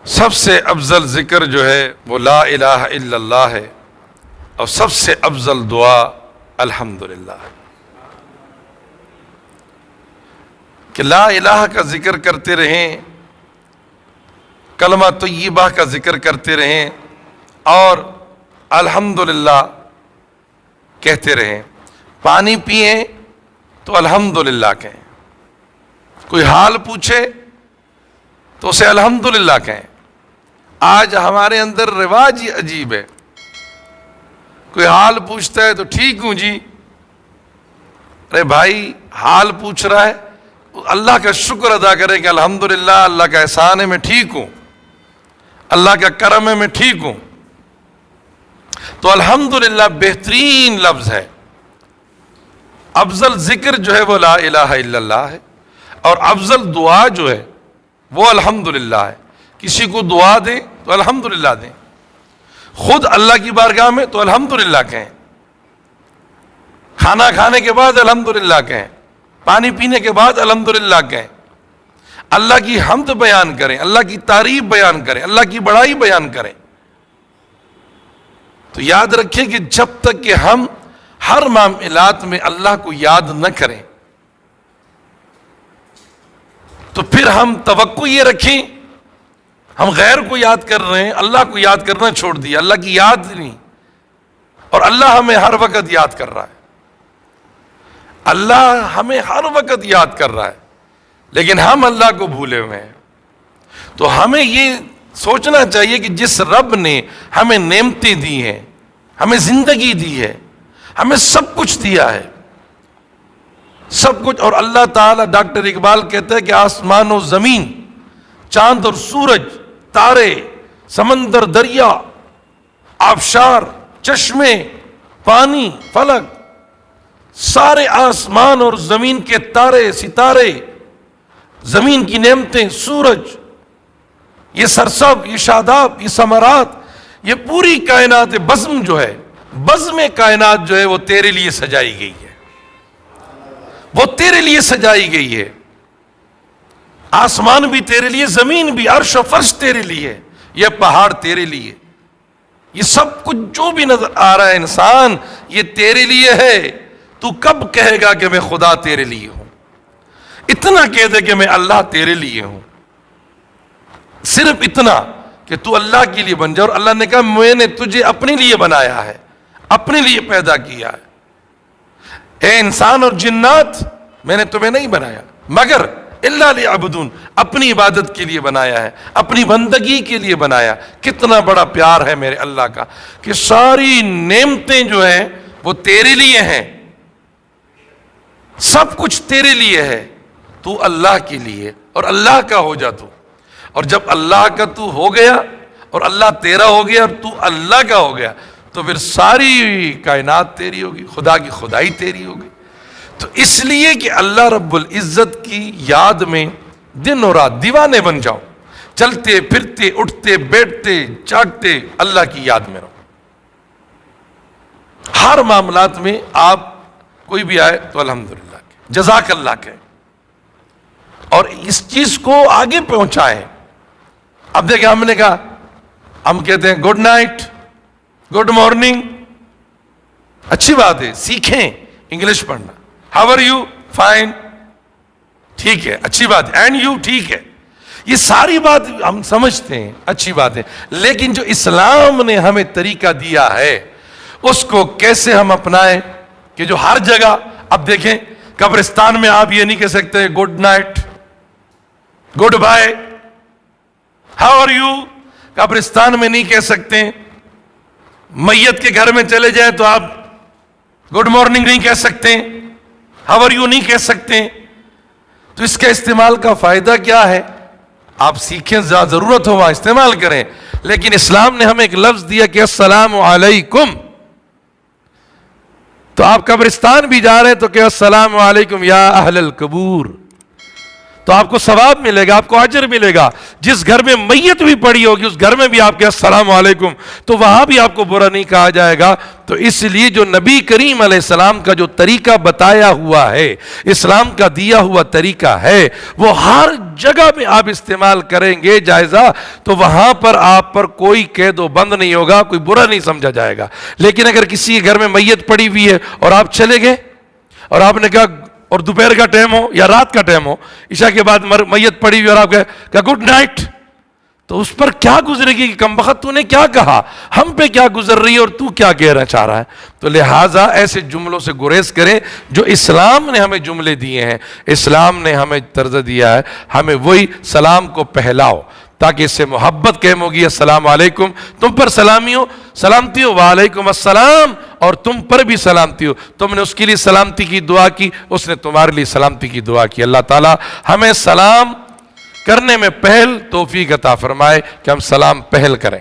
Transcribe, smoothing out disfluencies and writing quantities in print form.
سب سے افضل ذکر جو ہے وہ لا الہ الا اللہ ہے، اور سب سے افضل دعا الحمدللہ ہے۔ کہ لا الہ کا ذکر کرتے رہیں، کلمہ طیبہ کا ذکر کرتے رہیں، اور الحمدللہ کہتے رہیں۔ پانی پئیں تو الحمدللہ کہیں، کوئی حال پوچھے تو اسے الحمدللہ کہیں۔ آج ہمارے اندر رواج ہی عجیب ہے، کوئی حال پوچھتا ہے تو ٹھیک ہوں جی۔ ارے بھائی، حال پوچھ رہا ہے، اللہ کا شکر ادا کرے کہ الحمدللہ اللہ کا احسان ہے میں ٹھیک ہوں، اللہ کا کرم ہے میں ٹھیک ہوں۔ تو الحمدللہ بہترین لفظ ہے، افضل ذکر جو ہے وہ لا الہ الا اللہ ہے، اور افضل دعا جو ہے وہ الحمدللہ ہے۔ کسی کو دعا دیں تو الحمدللہ دیں، خود اللہ کی بارگاہ میں تو الحمدللہ کہیں، کھانا کھانے کے بعد الحمدللہ کہیں، پانی پینے کے بعد الحمدللہ کہیں، اللہ کی حمد بیان کریں، اللہ کی تعریف بیان کریں، اللہ کی بڑائی بیان کریں۔ تو یاد رکھیں کہ جب تک کہ ہم ہر معاملات میں اللہ کو یاد نہ کریں تو پھر ہم توقع یہ رکھیں ہم غیر کو یاد کر رہے ہیں، اللہ کو یاد کرنا چھوڑ دیا، اللہ کی یاد نہیں، اور اللہ ہمیں ہر وقت یاد کر رہا ہے، اللہ ہمیں ہر وقت یاد کر رہا ہے، لیکن ہم اللہ کو بھولے ہوئے ہیں۔ تو ہمیں یہ سوچنا چاہیے کہ جس رب نے ہمیں نعمتیں دی ہیں، ہمیں زندگی دی ہے، ہمیں سب کچھ دیا ہے، سب کچھ، اور اللہ تعالیٰ، ڈاکٹر اقبال کہتا ہے کہ آسمان و زمین، چاند اور سورج، تارے، سمندر، دریا، آبشار، چشمے، پانی، فلک، سارے آسمان اور زمین کے تارے، ستارے، زمین کی نعمتیں، سورج، یہ سرسب، یہ شاداب، یہ ثمرات، یہ پوری کائنات بزم جو ہے، بزم کائنات جو ہے وہ تیرے لیے سجائی گئی ہے، وہ تیرے لیے سجائی گئی ہے۔ آسمان بھی تیرے لیے، زمین بھی، عرش و فرش تیرے لیے، یہ پہاڑ تیرے لیے، یہ سب کچھ جو بھی نظر آ رہا ہے انسان، یہ تیرے لیے ہے۔ تو کب کہے گا کہ میں خدا تیرے لیے ہوں؟ اتنا کہہ دے کہ میں اللہ تیرے لیے ہوں، صرف اتنا کہ تو اللہ کے لیے بن جائے۔ اور اللہ نے کہا میں نے تجھے اپنے لیے بنایا ہے، اپنے لیے پیدا کیا ہے۔ اے انسان اور جنات، میں نے تمہیں نہیں بنایا مگر الا لیعبدون، اپنی عبادت کے لیے بنایا ہے، اپنی بندگی کے لیے بنایا۔ کتنا بڑا پیار ہے میرے اللہ کا کہ ساری نعمتیں جو ہیں وہ تیرے لیے ہیں، سب کچھ تیرے لیے ہے، تو اللہ کے لیے اور اللہ کا ہو جا تو۔ اور جب اللہ کا تو ہو گیا اور اللہ تیرا ہو گیا اور تو اللہ کا ہو گیا تو پھر ساری کائنات تیری ہوگی، خدا کی خدائی تیری ہوگی۔ تو اس لیے کہ اللہ رب العزت کی یاد میں دن اور رات دیوانے بن جاؤ، چلتے پھرتے اٹھتے بیٹھتے جاگتے اللہ کی یاد میں رہو۔ ہر معاملات میں آپ کوئی بھی آئے تو الحمدللہ کہیں، جزاک اللہ کہیں، اور اس چیز کو آگے پہنچائیں۔ اب دیکھیں، ہم نے کہا، ہم کہتے ہیں گڈ نائٹ، گڈ مارننگ، اچھی بات ہے، سیکھیں انگلش پڑھنا۔ How are you? فائن، ٹھیک ہے، اچھی بات ہے، اینڈ یو، ٹھیک ہے، یہ ساری بات ہم سمجھتے ہیں، اچھی بات ہے، لیکن جو اسلام نے ہمیں طریقہ دیا ہے اس کو کیسے ہم اپنائیں کہ جو ہر جگہ، اب دیکھیں قبرستان میں آپ یہ نہیں کہہ سکتے good night, good bye, how are you, قبرستان میں نہیں کہہ سکتے۔ میت کے گھر میں چلے جائیں تو آپ گڈ مارننگ نہیں کہہ سکتے، ہاؤ آر یو نہیں کہہ سکتے۔ تو اس کے استعمال کا فائدہ کیا ہے؟ آپ سیکھیں، ضرورت ہو وہاں استعمال کریں، لیکن اسلام نے ہمیں ایک لفظ دیا کہ السلام علیکم، تو آپ قبرستان بھی جا رہے ہیں تو کہ السلام علیکم یا اہل القبور، تو آپ کو ثواب ملے گا، آپ کو اجر ملے گا۔ جس گھر میں میت بھی پڑی ہوگی اس گھر میں بھی آپ کے السلام علیکم، تو وہاں بھی آپ کو برا نہیں کہا جائے گا۔ تو اس لیے جو نبی کریم علیہ السلام کا جو طریقہ بتایا ہوا ہے، اسلام کا دیا ہوا طریقہ ہے، وہ ہر جگہ میں آپ استعمال کریں گے جائزہ، تو وہاں پر آپ پر کوئی قید و بند نہیں ہوگا، کوئی برا نہیں سمجھا جائے گا۔ لیکن اگر کسی گھر میں میت پڑی ہوئی ہے اور آپ چلے گئے اور آپ نے کہا، اور دوپہر کا ٹائم ہو یا رات کا ٹائم ہو، عشاء کے بعد میت پڑی ہوئی اور آپ کہا گڈ نائٹ، تو اس پر کیا گزرے گی کہ کمبخت تو نے کیا کہا، ہم پہ کیا گزر رہی ہے اور تو کیا کہنا چاہ رہا ہے۔ تو لہٰذا ایسے جملوں سے گریز کریں جو اسلام نے ہمیں جملے دیے ہیں، اسلام نے ہمیں طرز دیا ہے، ہمیں وہی سلام کو پہلاؤ تاکہ اس سے محبت قائم ہوگی۔ السلام علیکم، تم پر سلامی ہو، سلامتی ہو، وعلیکم السلام، اور تم پر بھی سلامتی ہو، تم نے اس کے لیے سلامتی کی دعا کی، اس نے تمہارے لیے سلامتی کی دعا کی۔ اللہ تعالی ہمیں سلام کرنے میں پہل توفیق عطا فرمائے کہ ہم سلام پہل کریں۔